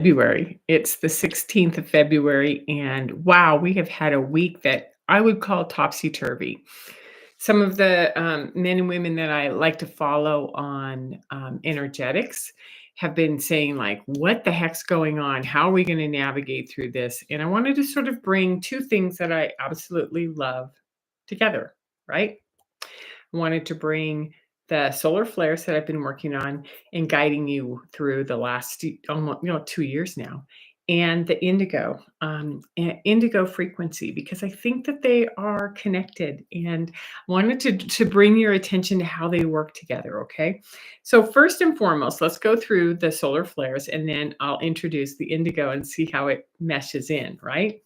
February. It's the 16th of February, and wow, we have had a week that I would call topsy-turvy. Some of the men and women that I like to follow on energetics have been saying, like, what the heck's going on? How are we going to navigate through this? And I wanted to sort of bring two things that I absolutely love together, right? Wanted to bring the solar flares that I've been working on and guiding you through the last almost 2 years now, and the indigo frequency, because I think that they are connected, and wanted to bring your attention to how they work together. Okay, so first and foremost, let's go through the solar flares, and then I'll introduce the indigo and see how it meshes in. Right.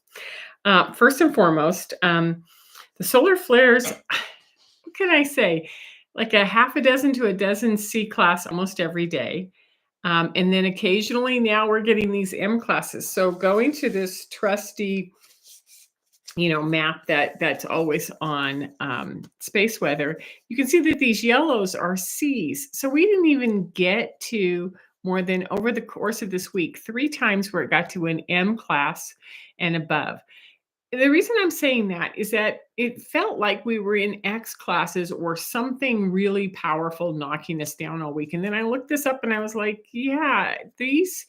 First and foremost, the solar flares, what can I say? Like a half a dozen to a dozen C class almost every day. And then occasionally now we're getting these M classes. So going to this trusty, map that's always on space weather, you can see that these yellows are C's. So we didn't even get to more than over the course of this week, three times where it got to an M class and above. The reason I'm saying that is that it felt like we were in X classes or something really powerful knocking us down all week. And then I looked this up and I was like, yeah, these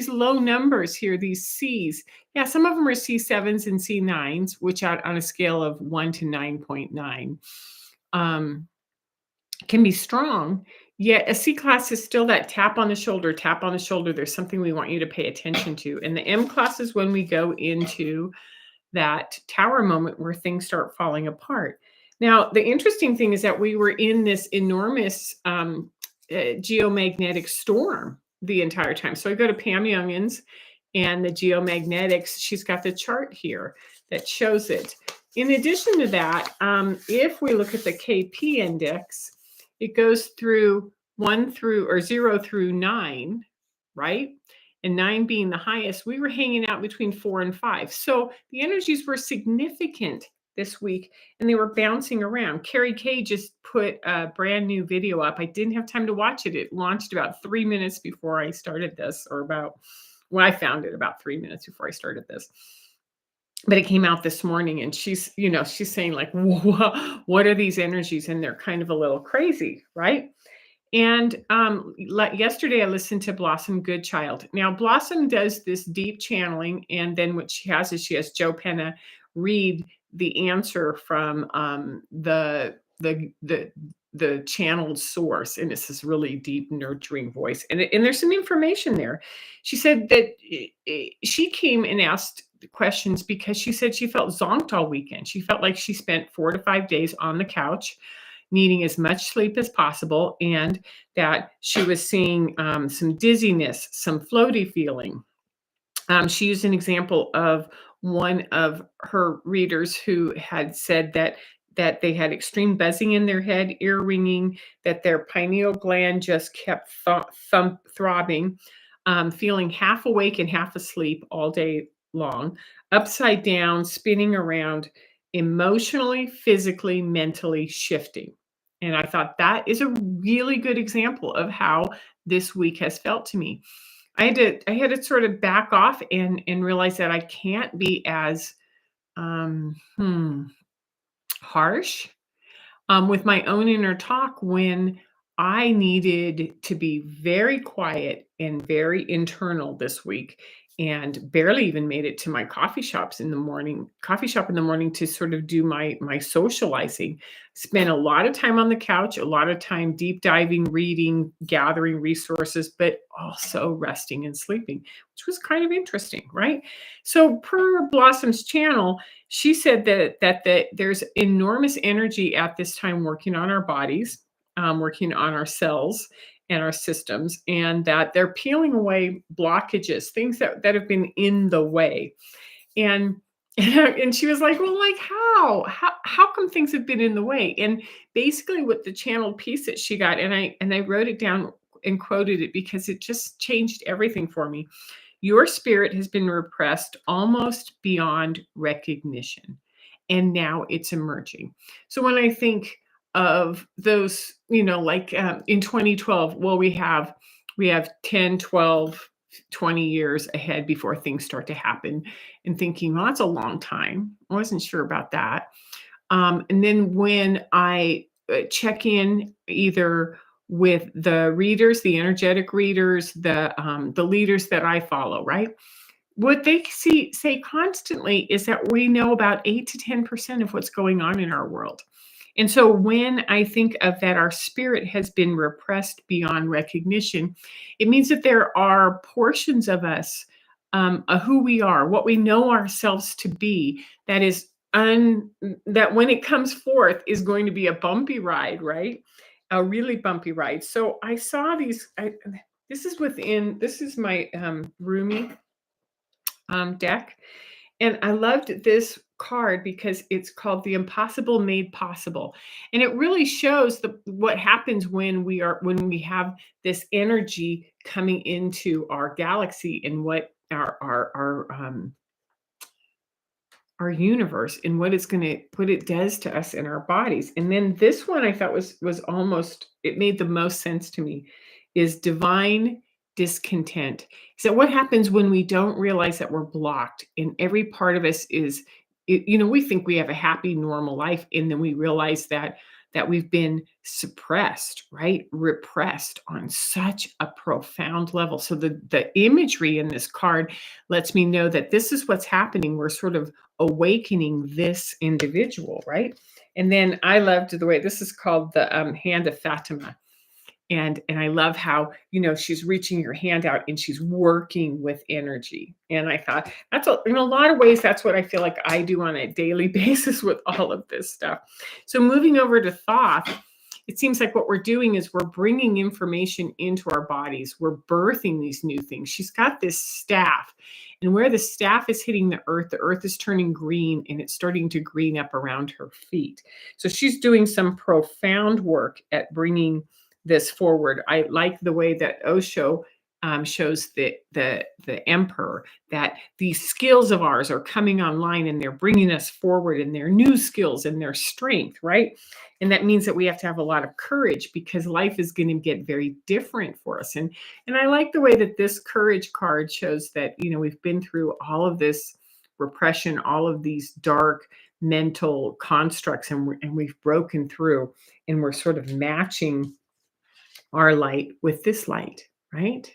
low numbers here, these C's, yeah, some of them are C7s and C9s, which on a scale of 1 to 9.9 um, can be strong. Yet a C class is still that tap on the shoulder, tap on the shoulder. There's something we want you to pay attention to. And the M class is when we go into that tower moment where things start falling apart. Now, the interesting thing is that we were in this enormous geomagnetic storm the entire time. So I go to Pam Youngins and the geomagnetics. She's got the chart here that shows it. In addition to that, if we look at the KP index, it goes through 0 through 9, right? And 9 being the highest, we were hanging out between 4 and 5. So the energies were significant this week and they were bouncing around. Carrie Kay just put a brand new video up. I didn't have time to watch it. It launched about 3 minutes before I started this, I found it about 3 minutes before I started this. But it came out this morning and she's saying, like, what are these energies? And they're kind of a little crazy, right? And yesterday I listened to Blossom Goodchild. Now Blossom does this deep channeling, and then what she has is she has Joe Penna read the answer from the channeled source, and it's this really deep, nurturing voice. And there's some information there. She said that she came and asked questions because she said she felt zonked all weekend. She felt like she spent 4 to 5 days on the couch, needing as much sleep as possible, and that she was seeing some dizziness, some floaty feeling. She used an example of one of her readers who had said that they had extreme buzzing in their head, ear ringing, that their pineal gland just kept throbbing, feeling half awake and half asleep all day long, upside down, spinning around, emotionally, physically, mentally shifting. And I thought that is a really good example of how this week has felt to me. I had to sort of back off and realize that I can't be as harsh with my own inner talk when I needed to be very quiet and very internal this week, and barely even made it to my coffee shop in the morning to sort of do my socializing. Spent a lot of time on the couch, a lot of time deep diving, reading, gathering resources, but also resting and sleeping, which was kind of interesting, right? So per Blossom's channel, she said that there's enormous energy at this time working on our bodies, working on our cells and our systems, and that they're peeling away blockages, things that have been in the way. And and she was like, well, like how come things have been in the way? And basically what the channeled piece that she got, and I wrote it down and quoted it because it just changed everything for me. Your spirit has been repressed almost beyond recognition, and now it's emerging. So when I think of those, like in 2012, well, we have 10, 12, 20 years ahead before things start to happen, and thinking, well, that's a long time. I wasn't sure about that. And then when I check in either with the readers, the energetic readers, the leaders that I follow, right? What they say constantly is that we know about 8 to 10% of what's going on in our world. And so when I think of that, our spirit has been repressed beyond recognition, it means that there are portions of us, who we are, what we know ourselves to be, that is that when it comes forth is going to be a bumpy ride, right? A really bumpy ride. So I saw these. This is my roomie deck. And I loved this card because it's called The Impossible Made Possible. And it really shows what happens when we have this energy coming into our galaxy, and what our universe, and what it does to us in our bodies. And then this one I thought was almost, it made the most sense to me, is divine discontent. So what happens when we don't realize that we're blocked, and every part of us is, we think we have a happy normal life, and then we realize that we've been suppressed, right? Repressed on such a profound level. So the imagery in this card lets me know that this is what's happening. We're sort of awakening this individual, right? And then I loved the way this is called the Hand of Fatima. And I love how, she's reaching her hand out and she's working with energy. And I thought in a lot of ways, that's what I feel like I do on a daily basis with all of this stuff. So moving over to Thoth, it seems like what we're doing is we're bringing information into our bodies. We're birthing these new things. She's got this staff, and where the staff is hitting the earth is turning green, and it's starting to green up around her feet. So she's doing some profound work at bringing this forward. I like the way that Osho shows the emperor, that these skills of ours are coming online, and they're bringing us forward, and their new skills and their strength, right? And that means that we have to have a lot of courage, because life is going to get very different for us. And I like the way that this courage card shows that, we've been through all of this repression, all of these dark mental constructs, and we've broken through, and we're sort of matching our light with this light, right?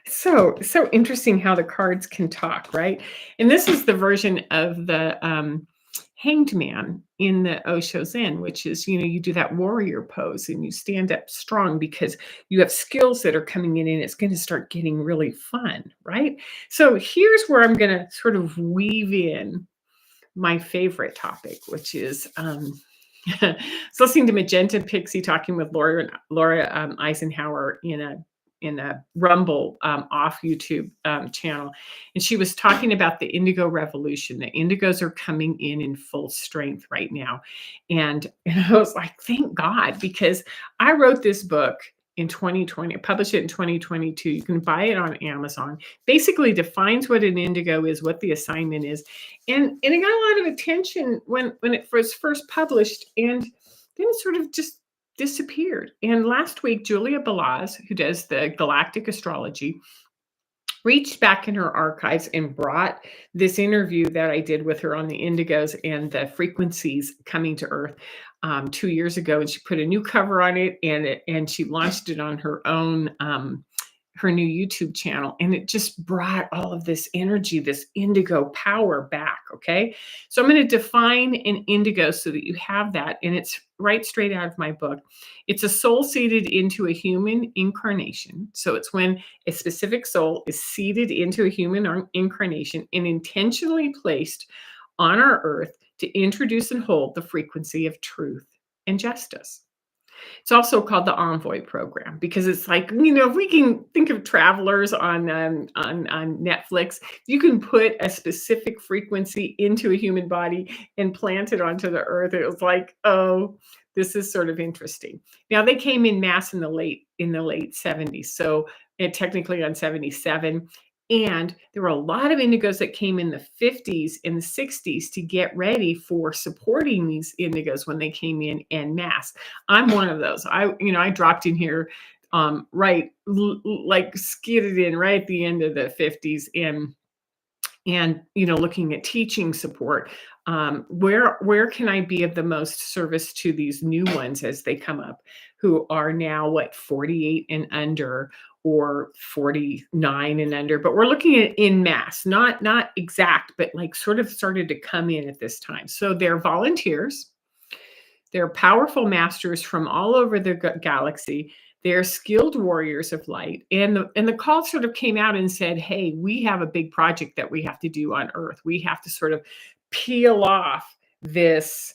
So interesting how the cards can talk, right? And this is the version of the hanged man in the Osho Zen, which is, you do that warrior pose and you stand up strong because you have skills that are coming in, and it's going to start getting really fun, right? So here's where I'm going to sort of weave in my favorite topic, which is so listening to Magenta Pixie talking with Laura Eisenhower in a Rumble off YouTube channel, and she was talking about the Indigo revolution. The Indigos are coming in full strength right now, and I was like, thank God, because I wrote this book in 2020, published it in 2022. You can buy it on Amazon. Basically defines what an indigo is, what the assignment is. And it got a lot of attention when it was first published, and then it sort of just disappeared. And last week, Julia Balaz, who does the galactic astrology, reached back in her archives and brought this interview that I did with her on the Indigos and the frequencies coming to Earth 2 years ago. And she put a new cover on it, and she launched it on her own, her new YouTube channel. And it just brought all of this energy, this indigo power back. Okay. So I'm going to define an indigo so that you have that. And it's right straight out of my book. It's a soul seeded into a human incarnation. So it's when a specific soul is seeded into a human incarnation and intentionally placed on our earth to introduce and hold the frequency of truth and justice. It's also called the Envoy program, because it's like, if we can think of Travelers on Netflix, you can put a specific frequency into a human body and plant it onto the earth. It was like, oh, this is sort of interesting. Now, they came in mass in the late 70s, so technically on 77. And there were a lot of indigos that came in the 50s and the 60s to get ready for supporting these indigos when they came in en masse. I'm one of those. I dropped in here right, like skidded in right at the end of the 50s, and looking at teaching support. Where can I be of the most service to these new ones as they come up, who are now what, 48 and under, or 49 and under, but we're looking at in mass, not exact, but like sort of started to come in at this time. So they're volunteers, they're powerful masters from all over the galaxy. They're skilled warriors of light. And the call sort of came out and said, hey, we have a big project that we have to do on Earth. We have to sort of peel off this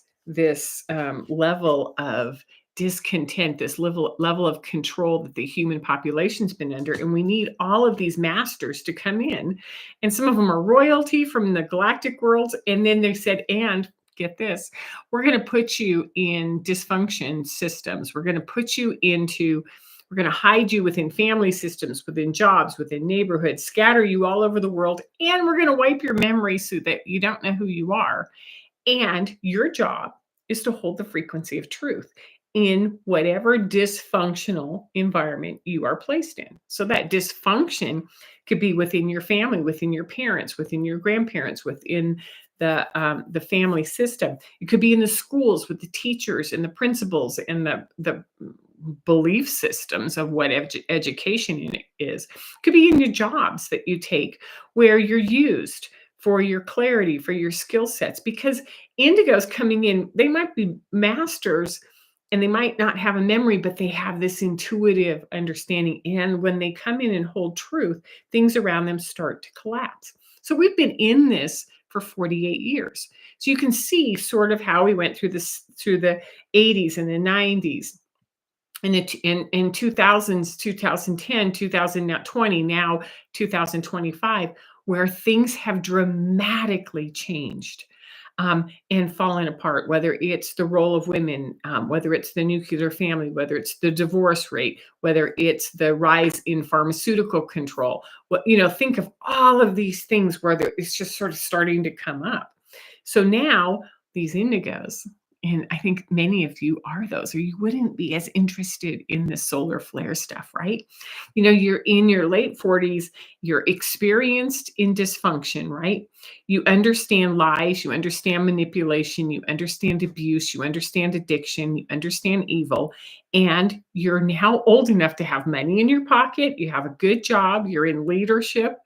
level of discontent, this level of control that the human population's been under. And we need all of these masters to come in. And some of them are royalty from the galactic worlds. And then they said, and get this, we're going to put you in dysfunction systems. We're going to hide you within family systems, within jobs, within neighborhoods, scatter you all over the world, and we're going to wipe your memory so that you don't know who you are. And your job is to hold the frequency of truth in whatever dysfunctional environment you are placed in. So that dysfunction could be within your family, within your parents, within your grandparents, within the family system. It could be in the schools with the teachers and the principals and the belief systems of what education is. It could be in your jobs that you take, where you're used for your clarity, for your skill sets. Because indigos coming in, they might be masters and they might not have a memory, but they have this intuitive understanding. And when they come in and hold truth, things around them start to collapse. So we've been in this for 48 years. So you can see sort of how we went through the 80s and the 90s. And in 2000s, 2010, 2020, now 2025, where things have dramatically changed, and fallen apart, whether it's the role of women, whether it's the nuclear family, whether it's the divorce rate, whether it's the rise in pharmaceutical control. Think of all of these things where it's just sort of starting to come up. So now these indigos, and I think many of you are those, or you wouldn't be as interested in the solar flare stuff, right? You're in your late 40s, you're experienced in dysfunction, right? You understand lies, you understand manipulation, you understand abuse, you understand addiction, you understand evil, and you're now old enough to have money in your pocket, you have a good job, you're in leadership,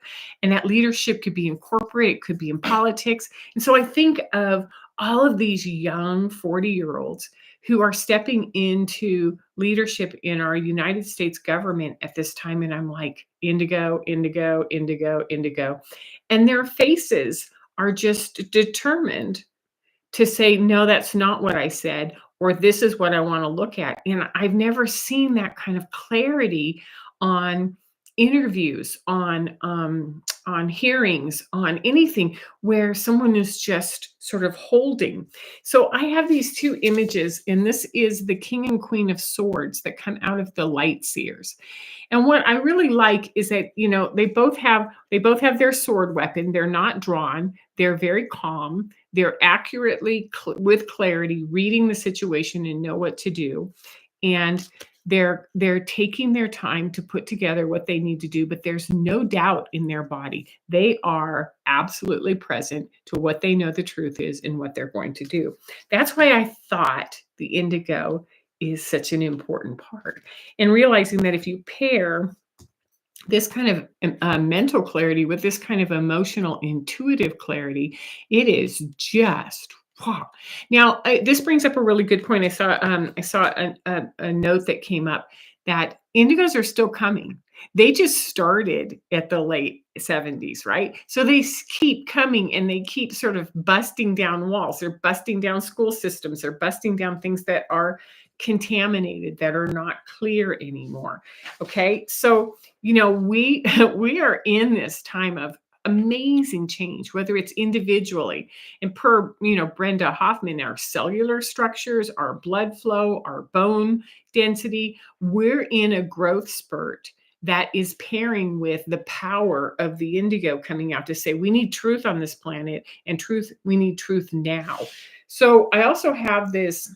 and that leadership could be in corporate, it could be in politics. And so I think of all of these young 40-year-olds who are stepping into leadership in our United States government at this time. And I'm like, indigo, indigo, indigo, indigo. And their faces are just determined to say, no, that's not what I said, or this is what I want to look at. And I've never seen that kind of clarity on interviews, on hearings, on anything where someone is just sort of holding. So I have these two images, and this is the King and Queen of Swords that come out of the light seers. And what I really like is that, they both have their sword weapon. They're not drawn. They're very calm. They're accurately, with clarity, reading the situation and know what to do. And they're taking their time to put together what they need to do, but there's no doubt in their body. They are absolutely present to what they know the truth is and what they're going to do. That's why I thought the indigo is such an important part. And realizing that if you pair this kind of mental clarity with this kind of emotional, intuitive clarity, it is just wow. Now, this brings up a really good point. I saw a note that came up that indigos are still coming. They just started at the late 70s, right? So they keep coming, and they keep sort of busting down walls. They're busting down school systems. They're busting down things that are contaminated, that are not clear anymore. Okay, so we we are in this time of amazing change, whether it's individually and per Brenda Hoffman, our cellular structures, our blood flow, our bone density. We're in a growth spurt that is pairing with the power of the indigo coming out to say we need truth on this planet, and we need truth now. So I also have this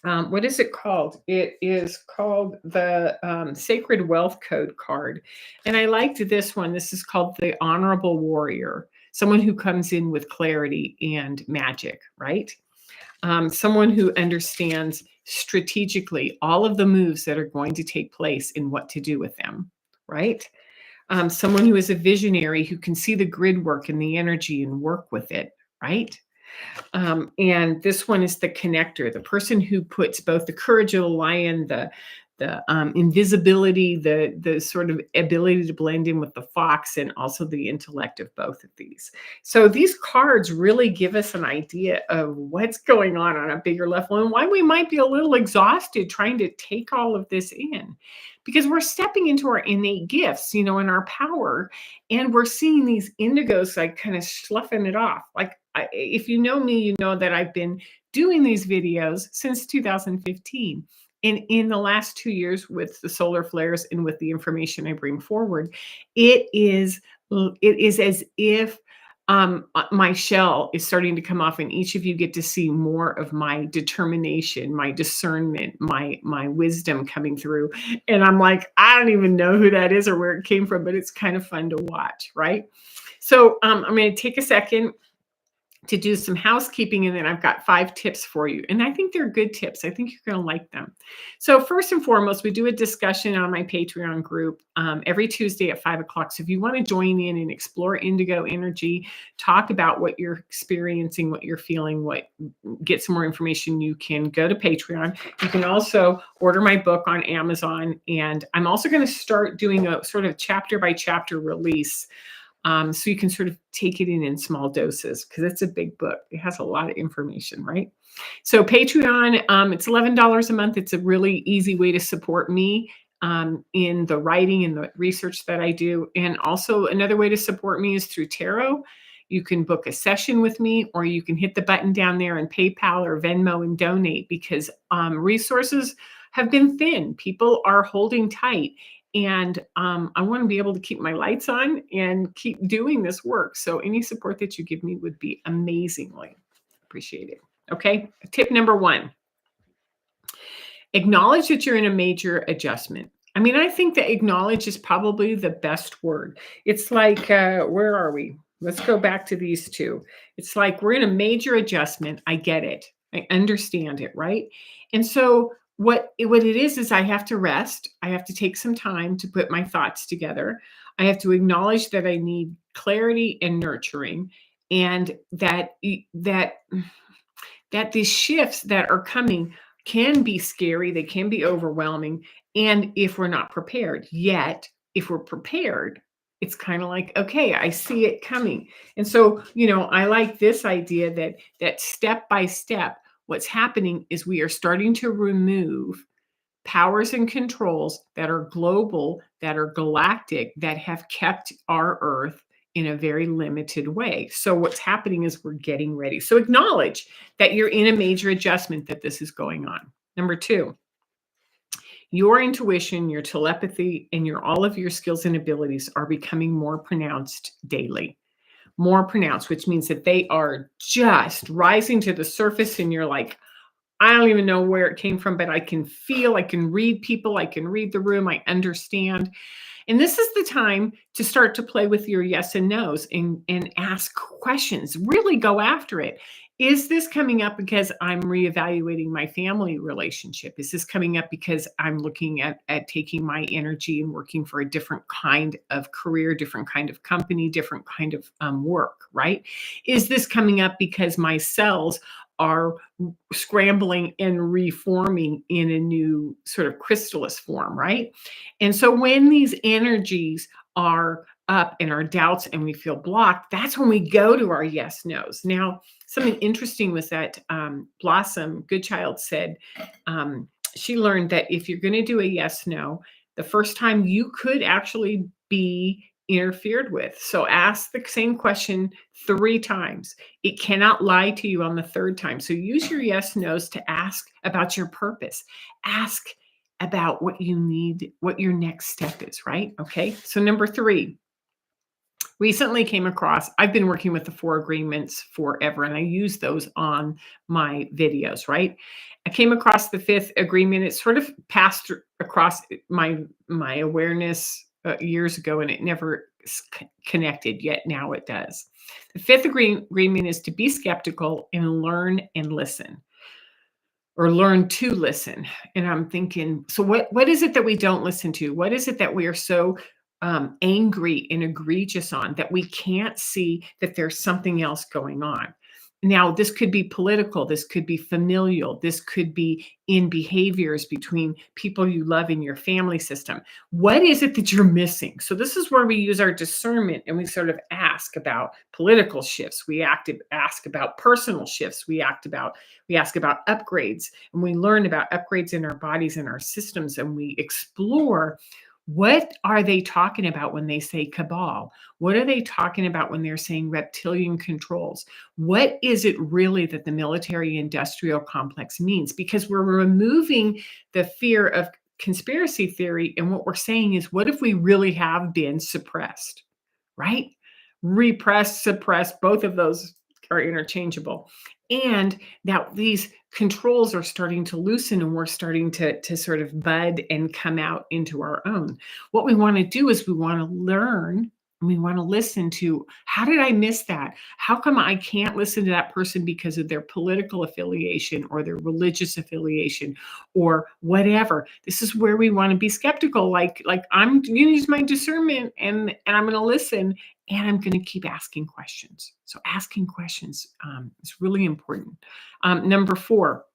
What is it called? It is called the Sacred Wealth Code card. And I liked this one. This is called the Honorable Warrior, someone who comes in with clarity and magic, right? Someone who understands strategically all of the moves that are going to take place and what to do with them, right? Someone who is a visionary who can see the grid work and the energy and work with it, right? And this one is the connector, the person who puts both the courage of the lion, the invisibility, the sort of ability to blend in with the fox, and also the intellect of both of these. So these cards really give us an idea of what's going on a bigger level and why we might be a little exhausted trying to take all of this in. Because we're stepping into our innate gifts, and our power, and we're seeing these indigos like kind of sloughing it off. Like, if you know me, you know that I've been doing these videos since 2015. And in the last 2 years, with the solar flares and with the information I bring forward, it is as if my shell is starting to come off, and each of you get to see more of my determination, my discernment, my wisdom coming through. And I'm like, I don't even know who that is or where it came from, but it's kind of fun to watch, right? So I'm going to take a second to do some housekeeping, and then I've got 5 tips for you. And I think they're good tips. I think you're going to like them. So first and foremost, we do a discussion on my Patreon group every Tuesday at 5 o'clock. So if you want to join in and explore indigo energy, talk about what you're experiencing, what you're feeling, get some more information, you can go to Patreon. You can also order my book on Amazon. And I'm also going to start doing a sort of chapter by chapter release, so you can sort of take it in small doses, because it's a big book. It has a lot of information, right? So Patreon, it's $11 a month. It's a really easy way to support me in the writing and the research that I do. And also another way to support me is through tarot. You can book a session with me, or you can hit the button down there and PayPal or Venmo and donate, because resources have been thin. People are holding tight. And I want to be able to keep my lights on and keep doing this work. So any support that you give me would be amazingly appreciated. Okay. Tip number 1, acknowledge that you're in a major adjustment. I mean, I think that acknowledge is probably the best word. It's like, where are we? Let's go back to these two. It's like we're in a major adjustment. I get it. I understand it, right? And so what it is I have to rest. I have to take some time to put my thoughts together. I have to acknowledge that I need clarity and nurturing, and that these shifts that are coming can be scary, they can be overwhelming, and if we're not prepared. Yet, if we're prepared, it's kind of like, okay, I see it coming. And so, I like this idea that step by step, what's happening is we are starting to remove powers and controls that are global, that are galactic, that have kept our Earth in a very limited way. So what's happening is we're getting ready. So acknowledge that you're in a major adjustment, that this is going on. Number 2, your intuition, your telepathy, and all of your skills and abilities are becoming more pronounced daily. More pronounced, which means that they are just rising to the surface, and you're like, I don't even know where it came from, but I can feel, I can read people, I can read the room, I understand. And this is the time to start to play with your yes and no's, and ask questions. Really go after it. Is this coming up because I'm reevaluating my family relationship? Is this coming up because I'm looking at taking my energy and working for a different kind of career, different kind of company, different kind of work, right? Is this coming up because my cells are scrambling and reforming in a new sort of chrysalis form, right? And so when these energies are up and our doubts and we feel blocked, that's when we go to our yes nos. Now, something interesting was that Blossom Goodchild said she learned that if you're going to do a yes no, the first time you could actually be interfered with. So ask the same question 3 times. It cannot lie to you on the 3rd time. So use your yes nos to ask about your purpose. Ask about what you need, what your next step is, right? Okay. So number 3, Recently came across, I've been working with the 4 agreements forever, and I use those on my videos, right? I came across the 5th agreement. It sort of passed across my awareness years ago, and it never connected, yet now it does. The 5th agreement is to be skeptical and learn and listen, or learn to listen. And I'm thinking, so what is it that we don't listen to? What is it that we are so angry and egregious on that we can't see that there's something else going on? Now, this could be political, this could be familial, this could be in behaviors between people you love in your family system. What is it that you're missing? So, this is where we use our discernment and we sort of ask about political shifts. Ask about personal shifts. We ask about upgrades, and we learn about upgrades in our bodies and our systems, and we explore what are they talking about when they say cabal? What are they talking about when they're saying reptilian controls? What is it really that the military industrial complex means? Because we're removing the fear of conspiracy theory, and what we're saying is, what if we really have been suppressed, right? Repressed, suppressed, both of those are interchangeable. And now these controls are starting to loosen, and we're starting to sort of bud and come out into our own. What we want to do is we want to learn, and we want to listen to, how did I miss that? How come I can't listen to that person because of their political affiliation or their religious affiliation or whatever? This is where we want to be skeptical. Like I'm going to use my discernment, and I'm going to listen, and I'm going to keep asking questions. So asking questions is really important. Number 4,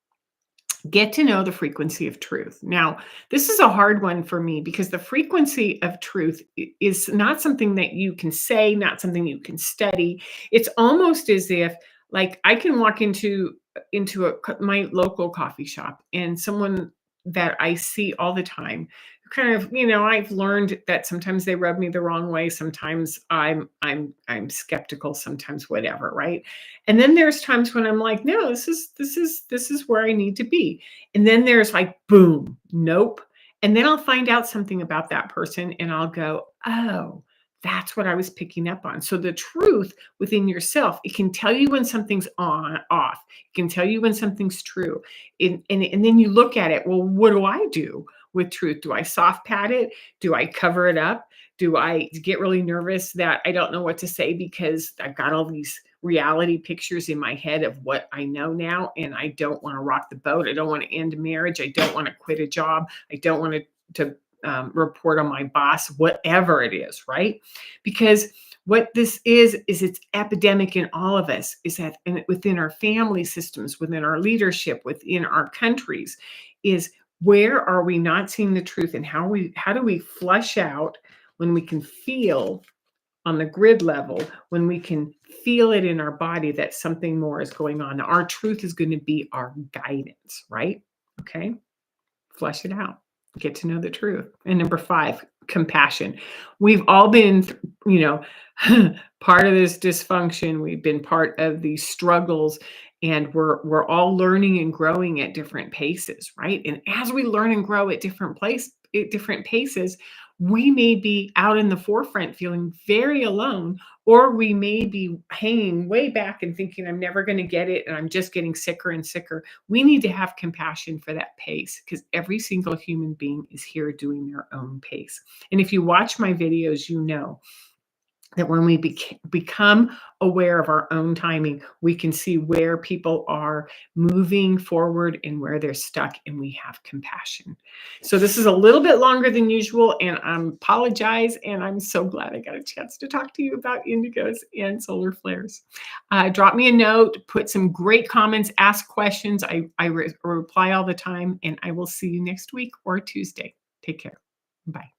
get to know the frequency of truth. Now, this is a hard one for me because the frequency of truth is not something that you can say, not something you can study. It's almost as if, like, I can walk into my local coffee shop, and someone that I see all the time, kind of, I've learned that sometimes they rub me the wrong way, sometimes I'm skeptical, sometimes whatever, right? And then there's times when I'm like, no, this is where I need to be. And then there's like, boom, nope. And then I'll find out something about that person, and I'll go, oh, that's what I was picking up on. So the truth within yourself, it can tell you when something's off. It can tell you when something's true. And then you look at it, well, what do I do with truth? Do I soft pad it? Do I cover it up? Do I get really nervous that I don't know what to say because I've got all these reality pictures in my head of what I know now, and I don't want to rock the boat. I don't want to end a marriage. I don't want to quit a job. I don't want to report on my boss, whatever it is, right? Because what this is it's epidemic in all of us, is that within our family systems, within our leadership, within our countries, is where are we not seeing the truth, and how do we flush out when we can feel on the grid level, when we can feel it in our body that something more is going on. Now, our truth is going to be our guidance, right? Okay. Flush it out. Get to know the truth. And number 5, compassion. We've all been, part of this dysfunction. We've been part of these struggles, and we're all learning and growing at different paces, right? And as we learn and grow at different paces, we may be out in the forefront feeling very alone, or we may be hanging way back and thinking, I'm never going to get it, and I'm just getting sicker and sicker. We need to have compassion for that pace, because every single human being is here doing their own pace. And if you watch my videos, you know that when we become aware of our own timing, we can see where people are moving forward and where they're stuck, and we have compassion. So this is a little bit longer than usual, and I apologize, and I'm so glad I got a chance to talk to you about indigos and solar flares. Drop me a note, put some great comments, ask questions. I reply all the time, and I will see you next week or Tuesday. Take care. Bye.